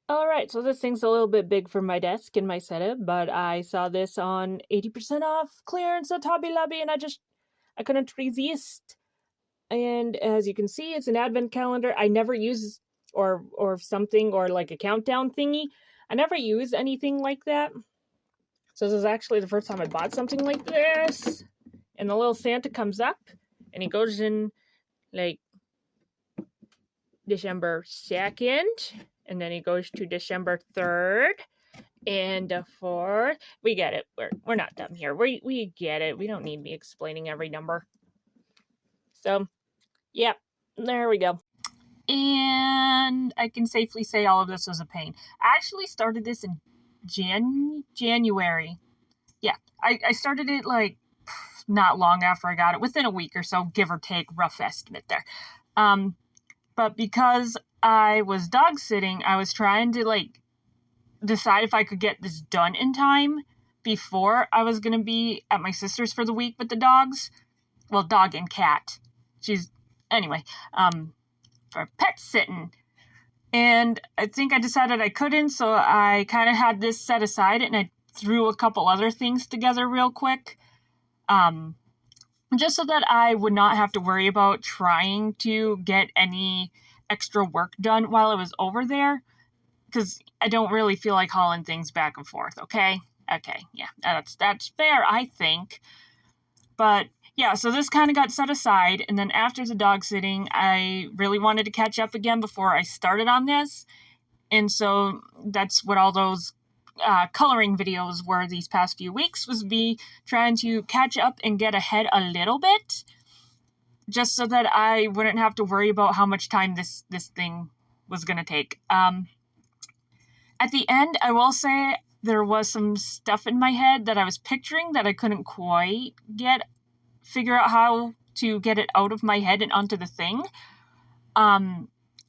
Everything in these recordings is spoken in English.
Alright, so this thing's a little bit big for my desk and my setup, but I saw this on 80% off clearance at Hobby Lobby and I couldn't resist. And as you can see, it's an advent calendar. I never use or something or like a countdown thingy. I never use anything like that. So this is actually the first time I bought something like this. And the little Santa comes up and he goes in like December 2nd, and then he goes to December 3rd and 4th. We get it. We're not dumb here. We get it. We don't need me explaining every number. So, yeah, there we go. And I can safely say all of this was a pain. I actually started this in January. Yeah, I started it like not long after I got it, within a week or so, give or take, rough estimate there. But because I was dog sitting, I was trying to like decide if I could get this done in time before I was going to be at my sister's for the week with the dogs. Well, dog and cat. Anyway, for pet sitting. And I think I decided I couldn't, so I kind of had this set aside and I threw a couple other things together real quick. Just so that I would not have to worry about trying to get any extra work done while I was over there. Because I don't really feel like hauling things back and forth, okay? Okay, yeah, that's fair, I think. But yeah, so this kind of got set aside, and then after the dog sitting, I really wanted to catch up again before I started on this. And so that's what all those coloring videos were these past few weeks, was me trying to catch up and get ahead a little bit, just so that I wouldn't have to worry about how much time this thing was going to take. At the end, I will say there was some stuff in my head that I was picturing that I couldn't quite figure out how to get it out of my head and onto the thing.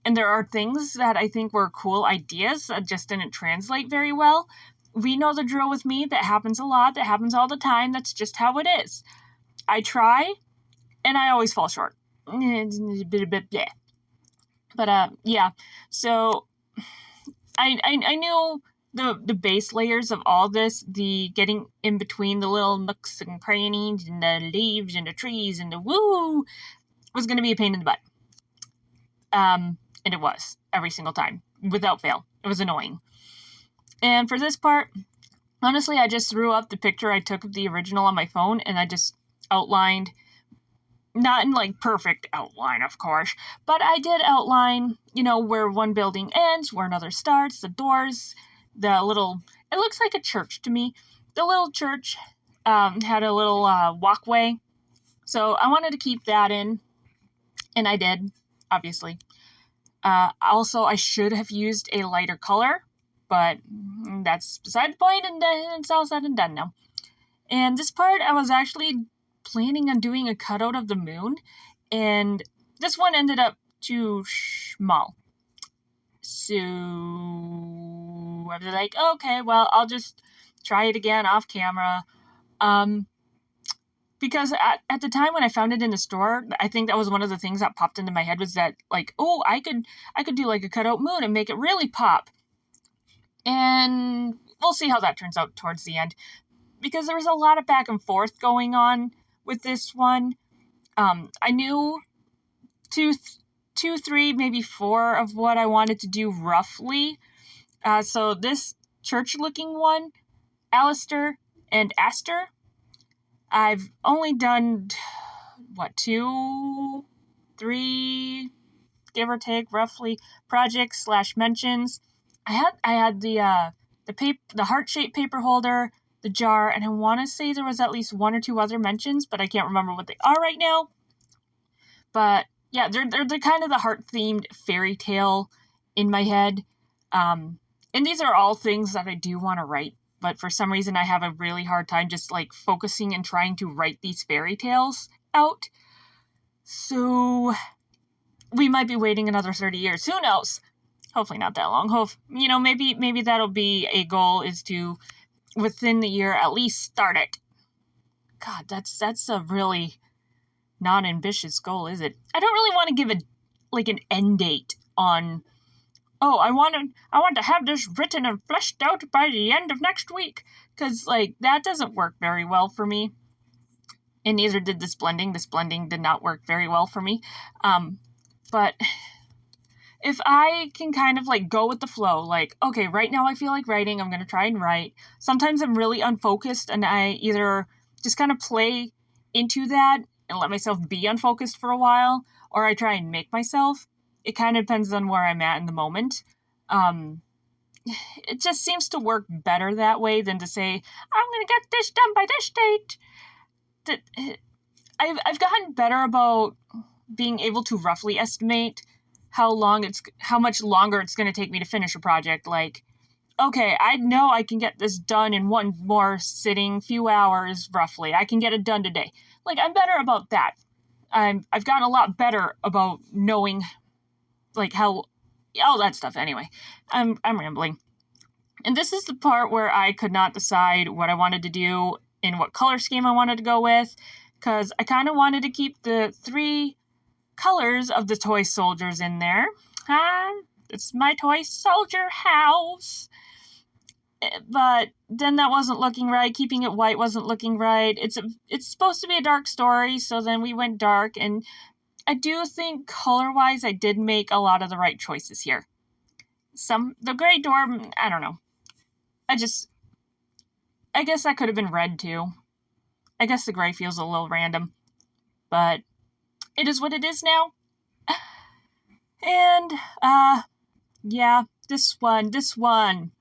And there are things that I think were cool ideas that just didn't translate very well. We know the drill with me. That happens a lot. That happens all the time. That's just how it is. I try, and I always fall short. But yeah. So I knew the base layers of all this, the getting in between the little nooks and crannies and the leaves and the trees and the woo, was going to be a pain in the butt. And it was, every single time, without fail. It was annoying. And for this part, honestly, I just threw up the picture I took of the original on my phone, and I just outlined, not in like perfect outline, of course, but I did outline, where one building ends, where another starts, the doors, it looks like a church to me. The little church had a little walkway, so I wanted to keep that in, and I did, obviously. Also, I should have used a lighter color, but that's beside the point, and it's all said and done now. And this part, I was actually planning on doing a cutout of the moon, and this one ended up too small. So I was like, okay, well, I'll just try it again off camera. Because at the time when I found it in the store, I think that was one of the things that popped into my head, was that, like, oh, I could do like a cutout moon and make it really pop. And we'll see how that turns out towards the end, because there was a lot of back and forth going on with this one. I knew two, 3, maybe 4 of what I wanted to do roughly. So this church-looking one, Alistair and Aster, I've only done, 2, 3, give or take, roughly, projects / mentions. I had the heart-shaped paper holder, the jar, and I want to say there was at least 1 or 2 other mentions, but I can't remember what they are right now. But yeah, they're kind of the heart-themed fairy tale in my head. And these are all things that I do want to write, but for some reason I have a really hard time just like focusing and trying to write these fairy tales out. So we might be waiting another 30 years. Who knows? Hopefully not that long. Maybe that'll be a goal, is to, within the year, at least start it. God, that's a really non-ambitious goal, is it? I don't really want to give an end date on oh, I want to have this written and fleshed out by the end of next week, because like that doesn't work very well for me, and neither did this blending. This blending did not work very well for me, but if I can kind of like go with the flow, like, okay, right now I feel like writing, I'm going to try and write. Sometimes I'm really unfocused and I either just kind of play into that and let myself be unfocused for a while, or I try and make myself. It kind of depends on where I'm at in the moment. It just seems to work better that way than to say, I'm going to get this done by this date. I've gotten better about being able to roughly estimate how much longer it's going to take me to finish a project. Like, okay, I know I can get this done in one more sitting, few hours roughly. I can get it done today. Like, I'm better about that. I've gotten a lot better about knowing, like, how all that stuff. Anyway, I'm rambling. And this is the part where I could not decide what I wanted to do and what color scheme I wanted to go with, because I kind of wanted to keep the 3 colors of the toy soldiers in there. It's my toy soldier house. But then that wasn't looking right. Keeping it white wasn't looking right. It's supposed to be a dark story, so then we went dark, and I do think color-wise I did make a lot of the right choices here. The gray door, I don't know. I guess that could have been red too. I guess the gray feels a little random, but it is what it is now. And, yeah, this one.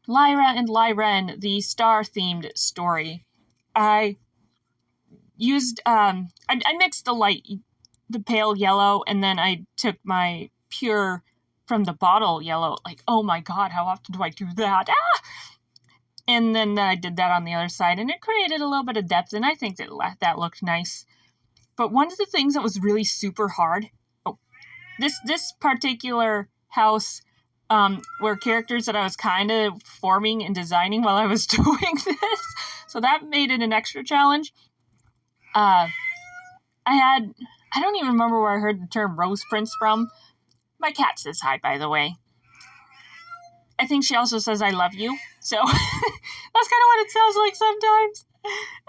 Lyra and Lyren, the star-themed story. I used, I mixed the pale yellow, and then I took my pure from the bottle yellow. Like, oh my god, how often do I do that? And then I did that on the other side, and it created a little bit of depth, and I think that looked nice. But one of the things that was really super hard, this particular house were characters that I was kind of forming and designing while I was doing this, so that made it an extra challenge. I don't even remember where I heard the term Rose Prince from. My cat says hi, by the way. I think she also says I love you, so that's kind of what it sounds like sometimes.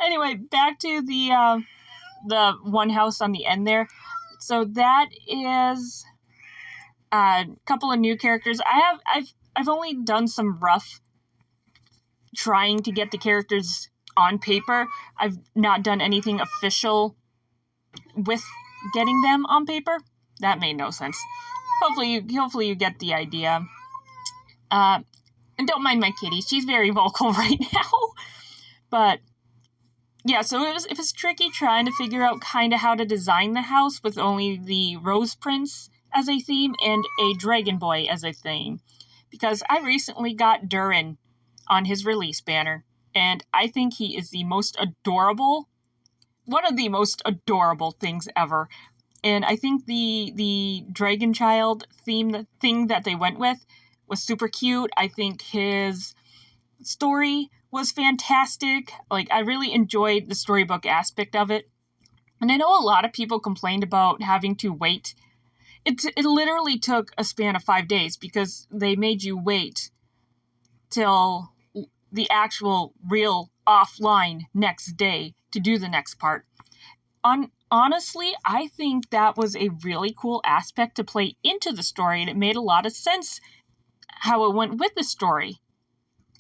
Anyway, back to the one house on the end there. So that is a couple of new characters. I've only done some rough trying to get the characters on paper. I've not done anything official with getting them on paper. That made no sense. Hopefully you get the idea. And don't mind my kitty. She's very vocal right now. But yeah, so it was tricky trying to figure out kind of how to design the house with only the Rose Prince as a theme and a Dragon Boy as a theme. Because I recently got Durin on his release banner, and I think he is one of the most adorable things ever. And I think the Dragon Child thing that they went with was super cute. I think his story was fantastic. Like, I really enjoyed the storybook aspect of it. And I know a lot of people complained about having to wait. It literally took a span of 5 days because they made you wait till the actual real offline next day to do the next part. Honestly, I think that was a really cool aspect to play into the story, and it made a lot of sense how it went with the story.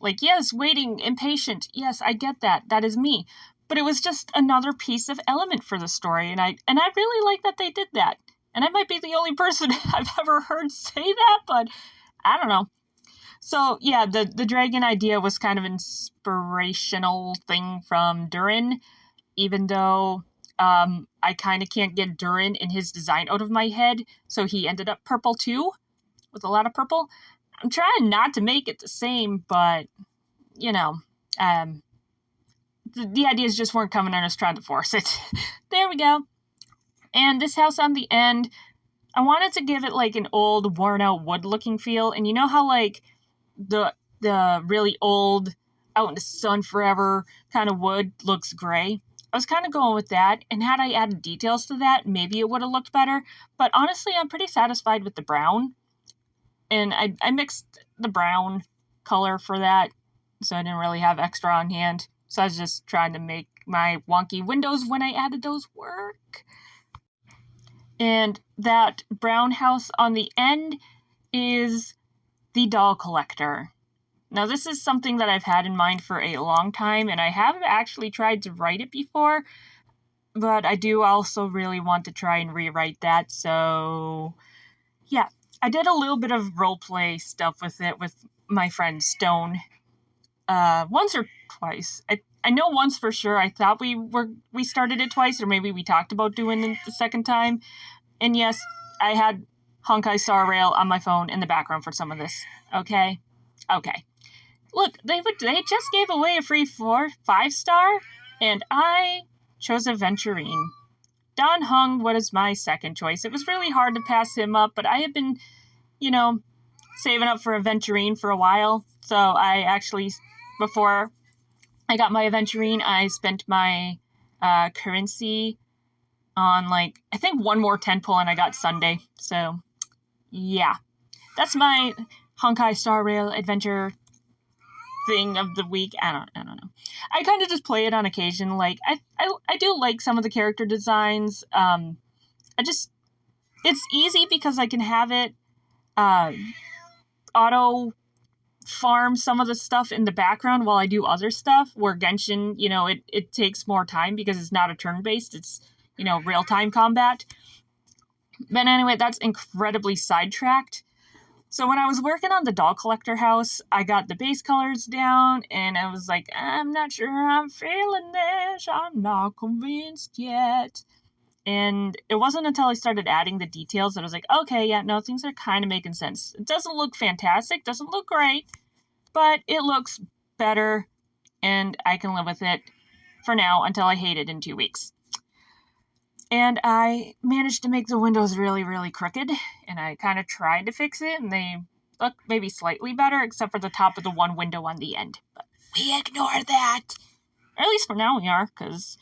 Like, yes, waiting, impatient, yes, I get that. That is me. But it was just another piece of element for the story, and I really like that they did that. And I might be the only person I've ever heard say that, but I don't know. So, yeah, the dragon idea was kind of an inspirational thing from Durin, even though I kind of can't get Durin and his design out of my head, so he ended up purple too, with a lot of purple. I'm trying not to make it the same, but, you know, the ideas just weren't coming, and I was trying to force it. There we go. And this house on the end, I wanted to give it like an old, worn-out wood-looking feel, and you know how like the really old, out in the sun forever kind of wood looks gray? I was kind of going with that, and had I added details to that, maybe it would have looked better, but honestly, I'm pretty satisfied with the brown. And I mixed the brown color for that, so I didn't really have extra on hand. So I was just trying to make my wonky windows when I added those work. And that brown house on the end is the doll collector. Now, this is something that I've had in mind for a long time, and I haven't actually tried to write it before, but I do also really want to try and rewrite that. So, yeah, I did a little bit of roleplay stuff with it with my friend Stone. Once or twice. I know once for sure. I thought we started it twice, or maybe we talked about doing it the second time. And yes, I had Honkai Star Rail on my phone in the background for some of this. Okay. Look, they just gave away a free 5-star, and I chose Aventurine. Don Hung was my second choice. It was really hard to pass him up, but I had been, saving up for Aventurine for a while. So I actually, before I got my Aventurine, I spent my currency on, I think one more 10 pull, and I got Sunday. So, yeah. That's my Honkai Star Rail adventure thing of the week. I don't know. I kind of just play it on occasion. I do like some of the character designs. It's easy because I can have it auto farm some of the stuff in the background while I do other stuff, where Genshin, it takes more time because it's not a turn-based, it's, real-time combat. But anyway, that's incredibly sidetracked. So when I was working on the doll collector house, I got the base colors down, and I was like, I'm not sure I'm feeling this. I'm not convinced yet. And it wasn't until I started adding the details that I was like, okay, yeah, no, things are kind of making sense. It doesn't look fantastic, doesn't look great, but it looks better, and I can live with it for now until I hate it in 2 weeks. And I managed to make the windows really, really crooked, and I kind of tried to fix it, and they look maybe slightly better, except for the top of the one window on the end. But we ignore that. Or at least for now we are, because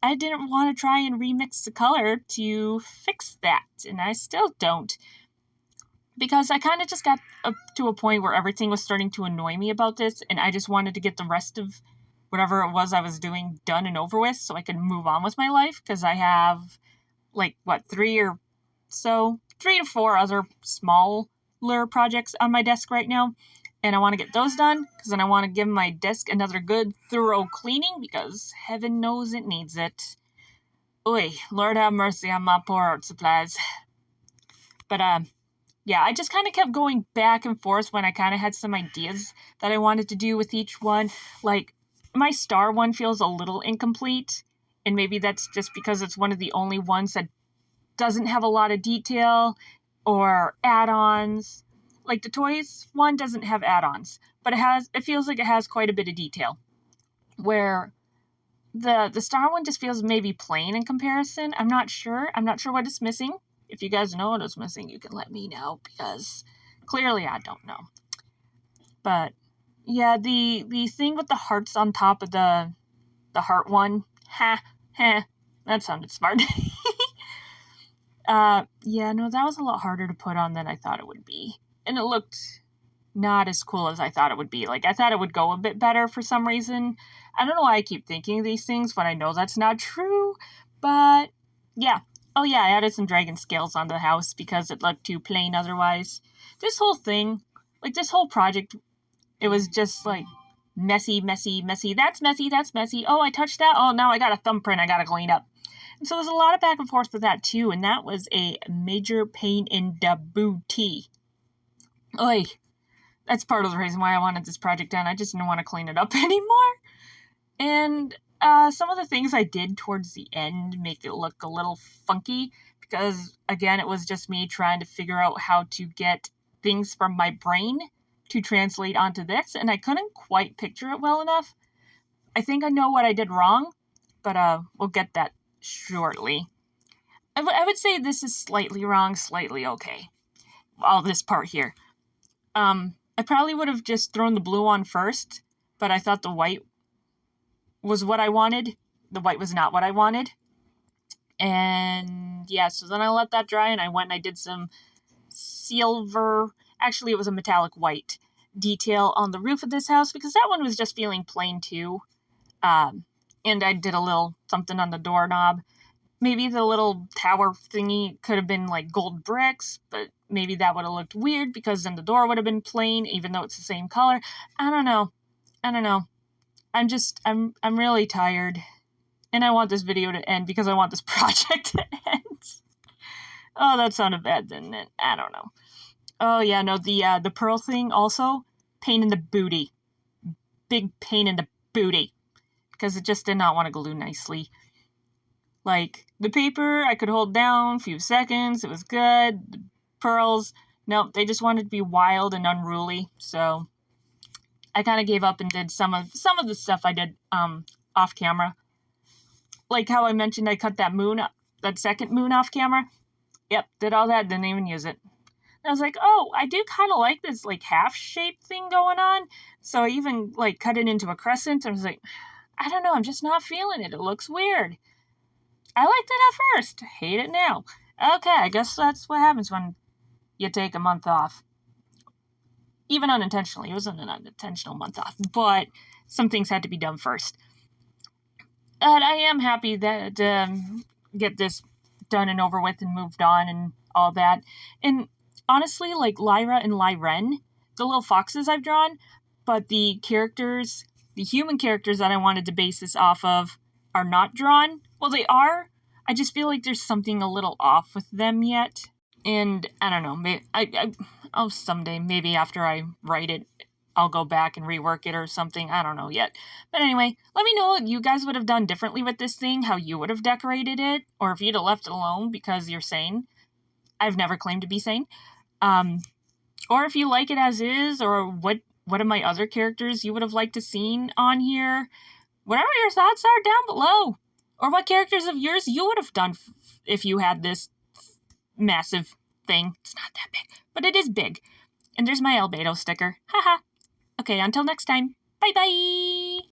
I didn't want to try and remix the color to fix that, and I still don't. Because I kind of just got up to a point where everything was starting to annoy me about this, and I just wanted to get the rest of whatever it was I was doing done and over with so I could move on with my life, because I have, 3 to 4 other smaller projects on my desk right now, and I want to get those done, because then I want to give my desk another good, thorough cleaning, because heaven knows it needs it. Oy, Lord have mercy on my poor art supplies. But, yeah, I just kind of kept going back and forth when I kind of had some ideas that I wanted to do with each one. My star one feels a little incomplete, and maybe that's just because it's one of the only ones that doesn't have a lot of detail or add-ons. The toys one doesn't have add-ons, but it feels like it has quite a bit of detail. Where the star one just feels maybe plain in comparison. I'm not sure what it's missing. If you guys know what it's missing, you can let me know, because clearly I don't know. But yeah, the thing with the hearts on top of the heart one, that sounded smart. Yeah, no, that was a lot harder to put on than I thought it would be. And it looked not as cool as I thought it would be. I thought it would go a bit better for some reason. I don't know why I keep thinking these things when I know that's not true, but yeah. Oh yeah, I added some dragon scales on the house because it looked too plain otherwise. This whole thing, this whole project, it was just messy. That's messy. Oh, I touched that. Oh, now I got a thumbprint I gotta clean up. And so there's a lot of back and forth with that too, and that was a major pain in the booty. Oy. That's part of the reason why I wanted this project done. I just didn't want to clean it up anymore. And some of the things I did towards the end make it look a little funky, because, again, it was just me trying to figure out how to get things from my brain to translate onto this, and I couldn't quite picture it well enough. I think I know what I did wrong, but we'll get that shortly. I would say this is slightly wrong, slightly okay. All this part here. I probably would have just thrown the blue on first, but I thought the white was what I wanted. The white was not what I wanted. And yeah, so then I let that dry, and I went and I did some silver Actually, it was a metallic white detail on the roof of this house because that one was just feeling plain too. And I did a little something on the doorknob. Maybe the little tower thingy could have been like gold bricks, but maybe that would have looked weird because then the door would have been plain, even though it's the same color. I don't know. I'm really tired. And I want this video to end because I want this project to end. Oh, that sounded bad, didn't it? I don't know. Oh yeah, no, the pearl thing also, pain in the booty. Big pain in the booty. Because it just did not want to glue nicely. Like, the paper I could hold down a few seconds, it was good. The pearls, nope, they just wanted to be wild and unruly. So I kind of gave up and did some of the stuff I did off camera. Like how I mentioned I cut that second moon off camera. Yep, did all that, didn't even use it. I was like, oh, I do kind of like this like half-shaped thing going on. So I even like cut it into a crescent. I was like, I don't know, I'm just not feeling it. It looks weird. I liked it at first. Hate it now. Okay, I guess that's what happens when you take a month off. Even unintentionally. It wasn't an unintentional month off, but some things had to be done first. And I am happy that get this done and over with and moved on and all that. And honestly, like Lyra and Lyren, the little foxes I've drawn, but the human characters that I wanted to base this off of are not drawn. Well, they are. I just feel like there's something a little off with them yet. And I don't know, maybe I'll someday, maybe after I write it, I'll go back and rework it or something. I don't know yet. But anyway, let me know what you guys would have done differently with this thing, how you would have decorated it, or if you'd have left it alone because you're sane. I've never claimed to be sane. Or if you like it as is, or what of my other characters you would have liked to seen on here. Whatever your thoughts are down below. Or what characters of yours you would have done if you had this massive thing. It's not that big, but it is big. And there's my albedo sticker. Haha. Okay, until next time. Bye-bye!